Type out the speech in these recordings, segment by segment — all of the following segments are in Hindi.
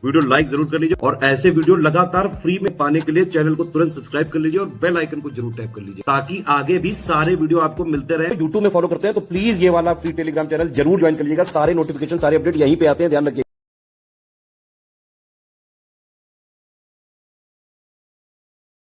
वीडियो लाइक जरूर कर लीजिए और ऐसे वीडियो लगातार फ्री में पाने के लिए चैनल को तुरंत सब्सक्राइब कर लीजिए और बेल आइकन को जरूर टैप कर लीजिए ताकि आगे भी सारे वीडियो आपको मिलते रहे। यूट्यूब में फॉलो करते हैं तो प्लीज ये वाला फ्री टेलीग्राम चैनल जरूर ज्वाइन कर लीजिएगा। सारे नोटिफिकेशन सारे अपडेट यहीं पे आते हैं, ध्यान रखिए।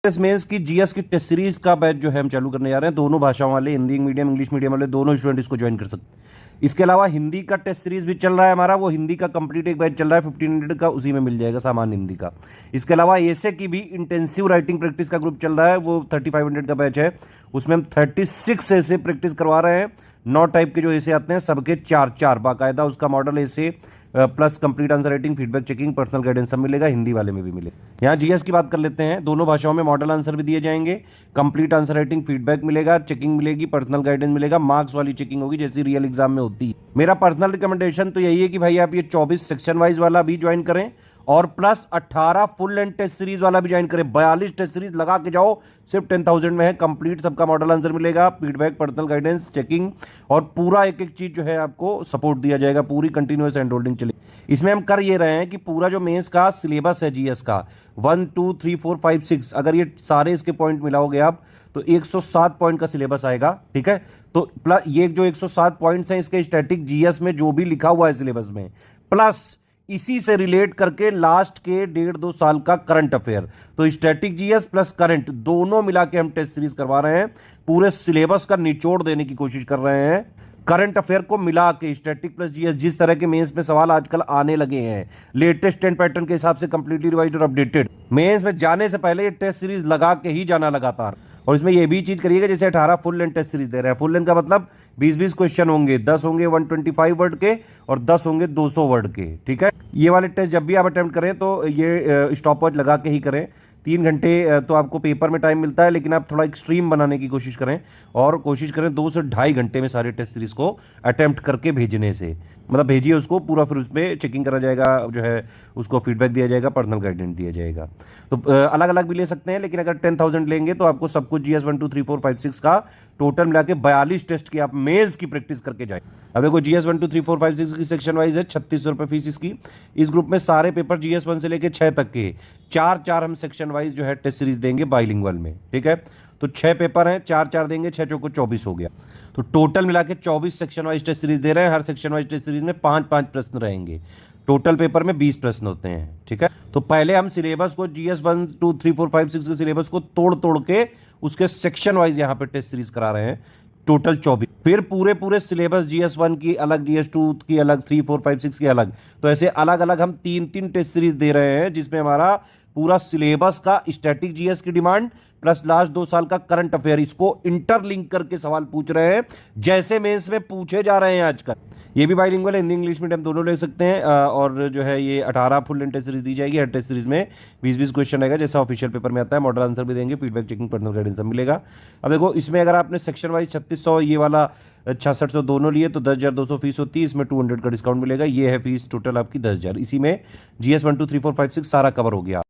मेंस की जीएस की टेस्ट सीरीज का बैच जो है हम चालू करने जा रहे हैं। दोनों भाषाओं वाले, हिंदी मीडियम इंग्लिश मीडियम वाले दोनों स्टूडेंट इसको ज्वाइन कर सकते हैं। इसके अलावा हिंदी का टेस्ट सीरीज भी चल रहा है हमारा, वो हिंदी का कंप्लीट एक बैच चल रहा है 1500 का, उसी में मिल जाएगा सामान्य हिंदी का। इसके अलावा ऐसे की भी इंटेंसिव राइटिंग प्रैक्टिस का ग्रुप चल रहा है, वो 3500 का बैच है। उसमें हम 36 ऐसे प्रैक्टिस करवा रहे हैं। 9 टाइप के जो ऐसे आते हैं सबके 4 बाकायदा उसका मॉडल ऐसे plus complete answer writing, feedback checking, personal guidance सब मिलेगा। हिंदी वाले में भी मिले। यहाँ जीएस की बात कर लेते हैं। दोनों भाषाओं में मॉडल आंसर भी दिए जाएंगे, कंप्लीट आंसर राइटिंग, फीडबैक मिलेगा, चेकिंग मिलेगी, पर्सनल गाइडेंस मिलेगा, मार्क्स वाली चेकिंग होगी जैसी रियल एग्जाम में होती है। मेरा पर्सनल रिकमेंडेशन तो यही है कि भाई आप ये 24 सेक्शन वाइज वाला भी ज्वाइन करें और plus 18 full length test series वाला भी ज्वाइन करें। 42 टेस्ट सीरीज लगा के जाओ, सिर्फ 10,000 में है। कंप्लीट सबका मॉडल आंसर मिलेगा, फीडबैक, पर्सनल गाइडेंस, चेकिंग और पूरा एक एक चीज जो है आपको सपोर्ट दिया जाएगा। पूरी कंटिन्यूअस हैंड होल्डिंग चलेगी। इसमें हम कर ये रहे हैं कि पूरा जो मेंस का सिलेबस है जीएस का 1 2 3 4 5 6, अगर ये सारे इसके पॉइंट मिलाओगे आप तो 107 पॉइंट का सिलेबस आएगा। ठीक है, तो प्लस ये जो 107 पॉइंट्स हैं इसके स्टैटिक जीएस में जो भी लिखा हुआ है सिलेबस में, प्लस इसी से रिलेट करके लास्ट के 1.5-2 साल का करंट अफेयर, तो स्टैटिक जीएस प्लस करंट दोनों मिला के हम टेस्ट सीरीज करवा रहे हैं। पूरे सिलेबस का निचोड़ देने की कोशिश कर रहे हैं, करंट अफेयर को मिला के स्टैटिक प्लस जीएस। जिस तरह के मेंस में सवाल आजकल आने लगे हैं लेटेस्ट 10 पैटर्न के हिसाब से कंप्लीटली रिवाइज्ड और अपडेटेड, मेंस में जाने से पहले ये टेस्ट सीरीज लगा के ही जाना लगातार। और इसमें ये भी चीज करिएगा जैसे 18 फुल लेंथ टेस्ट सीरीज दे रहे हैं। फुल लेंथ का मतलब 20-20 क्वेश्चन होंगे, 10 होंगे 125 वर्ड के और 10 होंगे 200 वर्ड के। ठीक है, ये वाले टेस्ट जब भी आप अटेम्प्ट करें तो ये स्टॉप वॉच लगा के ही करें। 3 घंटे तो आपको पेपर में टाइम मिलता है, लेकिन आप थोड़ा एक्सट्रीम बनाने की कोशिश करें और कोशिश करें 2 से ढाई घंटे में सारे टेस्ट सीरीज को अटेम्प्ट करके भेजने से, मतलब भेजिए उसको पूरा, फिर उसमें चेकिंग करा जाएगा, जो है उसको फीडबैक दिया जाएगा, पर्सनल गाइडेंस दिया जाएगा। तो अलग अलग भी ले सकते हैं, लेकिन अगर 10,000 लेंगे तो आपको सब कुछ जीएस 1 2 3 4 5 6 का टोटल मिला के 42 टेस्ट की आप मेंस की प्रैक्टिस करके जाए। अब देखो जीएस 1 2 3 4 5 6 की सेक्शन वाइज है, 3600 रुपये फीस इसकी। इस ग्रुप में सारे पेपर जीएस 1 से लेके 6 तक के 4 हम सेक्शन वाइज जो है टेस्ट सीरीज देंगे बाइलिंगुअल में। ठीक है, तो 6 पेपर हैं, 4 देंगे, 6 चौको 24 हो गया। तो टोटल मिला के 24 सेक्शन वाइज टेस्ट सीरीज दे रहे हैं। हर सेक्शन वाइज टेस्ट सीरीज में 5 प्रश्न रहेंगे। टोटल पेपर में 20 प्रश्न होते हैं। ठीक है, तो पहले हम सिलेबस को जीएस 1 2 3 4 5 6 के सिलेबस को तोड़ के उसके सेक्शन वाइज यहाँ पे टेस्ट सीरीज करा रहे हैं, टोटल 24। फिर पूरे सिलेबस जीएस 1 की अलग, जीएस 2 की अलग, 3 4 5 6 की अलग, तो ऐसे अलग अलग हम 3 टेस्ट सीरीज दे रहे हैं जिसमें हमारा पूरा सिलेबस का स्टैटिक जीएस की डिमांड प्लस लास्ट 2 साल का करंट अफेयर, इसको इंटरलिंक करके सवाल पूछ रहे हैं जैसे मेंस में पूछे जा रहे हैं आजकल। ये भी बाइलिंगुअल है, हिंदी इंग्लिश मीडियम दोनों ले सकते हैं। और जो है ये 18 फुल लेंथ टेस्ट सीरीज दी जाएगी। हर टेस्ट सीरीज में 20-20 क्वेश्चन रहेगा जैसा ऑफिशियल पेपर में आता है। मॉडल आंसर भी देंगे, फीडबैक चेकिंग, पर्सनल गाइडेंस सब मिलेगा। अब देखो इसमें अगर आपने सेक्शन वाइज 3600 ये वाला 6600 दोनों लिए तो 10,200 फीस होती है। इसमें 200 का डिस्काउंट मिलेगा। ये है फीस टोटल आपकी 10,000। इसी में जीएस 1 2 3 4 5 6 सारा कवर हो गया।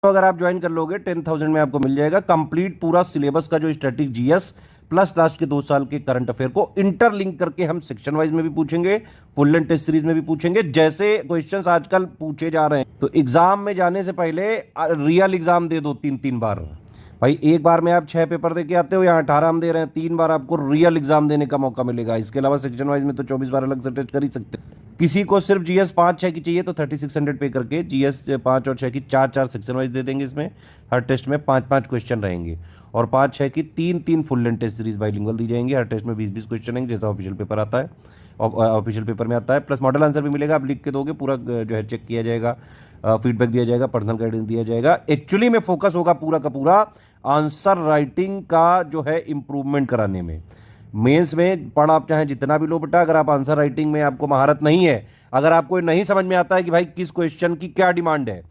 तो अगर आप ज्वाइन कर लोगे 10,000 में आपको मिल जाएगा कंप्लीट पूरा सिलेबस का जो स्टैटिक जीएस प्लस लास्ट के 2 साल के करंट अफेयर को इंटरलिंक करके हम सेक्शन वाइज में भी पूछेंगे, फुल लेंथ टेस्ट सीरीज में भी पूछेंगे जैसे क्वेश्चंस आजकल पूछे जा रहे हैं। तो एग्जाम में जाने से पहले रियल एग्जाम दे दो 3 बार। भाई एक बार में आप 6 पेपर दे के आते हो, यहाँ 18 हम दे रहे हैं, 3 बार आपको रियल एग्जाम देने का मौका मिलेगा। इसके अलावा सेक्शन वाइज में तो 24 बार अलग से टेस्ट कर ही सकते हैं। किसी को सिर्फ जीएस 5-6 की चाहिए तो 3600 पे करके जीएस 5 और 6 की 4 सेक्शन वाइज दे देंगे। इसमें हर टेस्ट में 5 क्वेश्चन रहेंगे और 5-6 की 3 full length test series bilingual दी जाएंगी। हर टेस्ट में 20-20 क्वेश्चन रहेंगे जैसा ऑफिशियल पेपर आता है, ऑफिशियल पेपर में आता है। प्लस मॉडल आंसर भी मिलेगा, आप लिख के दोगे, पूरा जो है चेक किया जाएगा, फीडबैक दिया जाएगा, पर्सनल गाइडेंस दिया जाएगा। एक्चुअली में फोकस होगा पूरा का पूरा आंसर राइटिंग का जो है इंप्रूवमेंट कराने में। मेंस में पढ़ आप चाहे जितना भी लो बेटा, अगर आप आंसर राइटिंग में आपको महारत नहीं है, अगर आपको नहीं समझ में आता है कि भाई किस क्वेश्चन की क्या डिमांड है,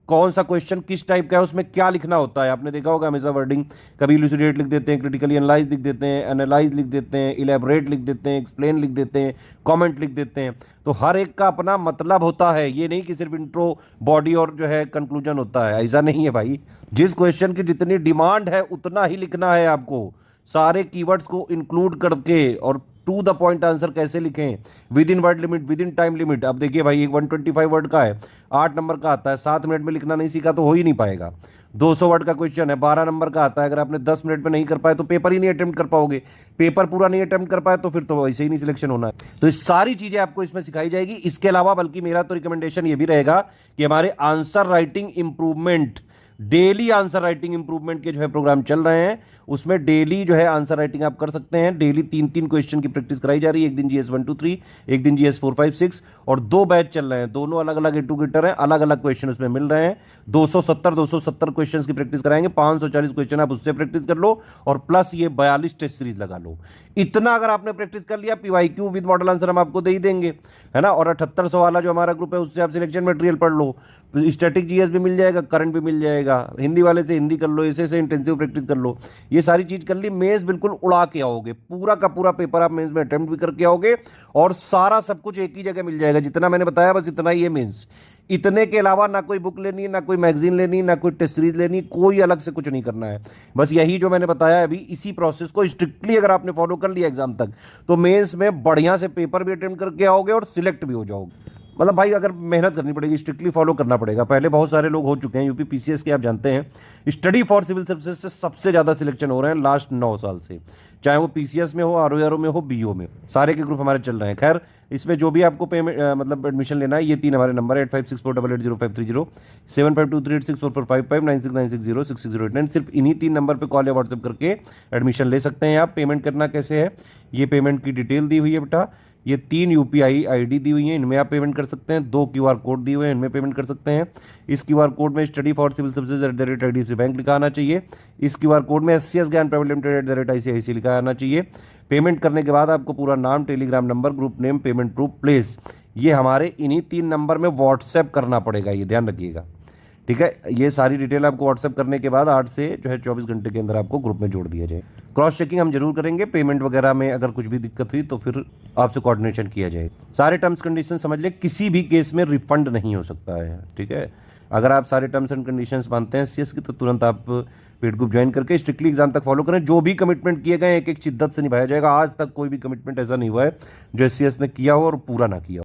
कौन सा क्वेश्चन किस टाइप का है, उसमें क्या लिखना होता है, आपने देखा होगा हमेशा वर्डिंग कभी इलुसिडेट लिख देते हैं, क्रिटिकली एनालाइज लिख देते हैं, एनालाइज लिख देते हैं, इलेबोरेट लिख देते हैं, एक्सप्लेन लिख देते हैं, कमेंट लिख देते हैं। तो हर एक का अपना मतलब होता है, ये नहीं कि सिर्फ इंट्रो, बॉडी और जो है कंक्लूजन होता है, ऐसा नहीं है भाई। जिस क्वेश्चन की जितनी डिमांड है उतना ही लिखना है आपको, सारे कीवर्ड्स को इंक्लूड करके और टू द पॉइंट आंसर कैसे लिखें, with in word limit, with in time limit. अब देखिए भाई, एक 125 वर्ड का है, 8 नंबर का आता है, 7 मिनट में लिखना नहीं सीखा तो हो ही नहीं पाएगा। 200 वर्ड का क्वेश्चन है, 12 नंबर का आता है, अगर आपने 10 मिनट में नहीं कर पाए तो पेपर ही नहीं अटेम्प्ट कर पाओगे, पेपर पूरा नहीं अटेम्प्ट कर पाए तो फिर तो वैसे ही नहीं सिलेक्शन होना है। तो ये सारी चीजें आपको इसमें सिखाई जाएगी। इसके अलावा बल्कि मेरा तो रिकमेंडेशन ये भी रहेगा कि हमारे answer writing improvement, daily answer writing improvement के जो है प्रोग्राम चल रहे हैं, उसमें डेली जो है आंसर राइटिंग आप कर सकते हैं। डेली 3-3 क्वेश्चन की प्रैक्टिस कराई जा रही है, एक दिन जीएस 1 2 3, एक दिन जीएस 4 5 6, और 2 बैच चल रहे हैं, दोनों अलग अलग एजुकेटर हैं, अलग अलग क्वेश्चन उसमें मिल रहे हैं। 270 क्वेश्चन की प्रैक्टिस कराएंगे, 540 क्वेश्चन आप उससे प्रैक्टिस कर लो, और प्लस ये 42 टेस्ट सीरीज लगा लो। इतना अगर आपने प्रैक्टिस कर लिया, पीवाईक्यू विद मॉडल आंसर हम आपको दे ही देंगे, है ना। और 7800 वाला जो हमारा ग्रुप है उससे आप सिलेक्शन मटेरियल पढ़ लो, स्टैटिक जीएस भी मिल जाएगा, करंट भी मिल जाएगा, हिंदी वाले से हिंदी कर लो, ऐसे से इंटेंसिव प्रैक्टिस कर लो। ये सारी चीज कर ली, मेंस बिल्कुल उड़ा के आओगे, पूरा का पूरा पेपर आप मेंस में अटेम्प्ट भी करके आओगे, और सारा सब कुछ एक ही जगह मिल जाएगा। जितना मैंने बताया बस इतना ही है मेंस। इतने के अलावा ना कोई बुक लेनी है, ना कोई मैगजीन लेनी, ना कोई टेस्ट सीरीज लेनी, कोई अलग से कुछ नहीं करना है। बस यही जो मैंने बताया अभी, इसी प्रोसेस को स्ट्रिक्टली अगर आपने फॉलो कर लिया एग्जाम तक, तो मेंस में बढ़िया से पेपर भी अटेम्प्ट करके आओगे और सिलेक्ट भी हो जाओगे। मतलब भाई अगर मेहनत करनी पड़ेगी, स्ट्रिक्टली फॉलो करना पड़ेगा। पहले बहुत सारे लोग हो चुके हैं यूपी पीसीएस के, आप जानते हैं, स्टडी फॉर सिविल सर्विसेज से सबसे ज़्यादा सिलेक्शन हो रहे हैं लास्ट 9 साल से, चाहे वो पीसीएस में हो, आरओआरओ में हो, बीओ में, सारे के ग्रुप हमारे चल रहे हैं। खैर, इसमें जो भी आपको पेमेंट मतलब एडमिशन लेना है, ये 3 हमारे नंबर है, 8564880530, 7523644555, 9696066089। सिर्फ इन्हीं 3 नंबर पर कॉल या व्हाट्सएप करके एडमिशन ले सकते हैं आप। पेमेंट करना कैसे है, ये पेमेंट की डिटेल दी हुई है बेटा, ये 3 यूपीआई आईडी दी हुई है, इनमें आप पेमेंट कर सकते हैं। 2 क्यूआर कोड दिए हुए हैं, इनमें पेमेंट कर सकते हैं। इस क्यूआर कोड में study for civil services @IDFC bank लिखा आना चाहिए। इस क्यूआर कोड में SCS Gyan private limited @ICICI लिखा आना चाहिए। पेमेंट करने के बाद आपको पूरा नाम, Telegram number, group name, payment proof, place, ये हमारे इन्हीं 3 नंबर में व्हाट्सएप करना पड़ेगा, ये ध्यान रखिएगा, ठीक है। ये सारी डिटेल आपको व्हाट्सएप करने के बाद 8 से जो है 24 घंटे के अंदर आपको ग्रुप में जोड़ दिया जाए। क्रॉस चेकिंग हम जरूर करेंगे, पेमेंट वगैरह में अगर कुछ भी दिक्कत हुई तो फिर आपसे कोऑर्डिनेशन किया जाए। सारे टर्म्स कंडीशन समझ ले, किसी भी केस में रिफंड नहीं हो सकता है, ठीक है। अगर आप सारे टर्म्स एंड कंडीशंस मानते हैं सीएस की, तो तुरंत आप पेड ग्रुप ज्वाइन करके स्ट्रिक्टली एग्जाम तक फॉलो करें। जो भी कमिटमेंट किए गए एक एक शिद्दत से निभाया जाएगा। आज तक कोई भी कमिटमेंट ऐसा नहीं हुआ है जो एससीएस ने किया हो और पूरा ना किया हो।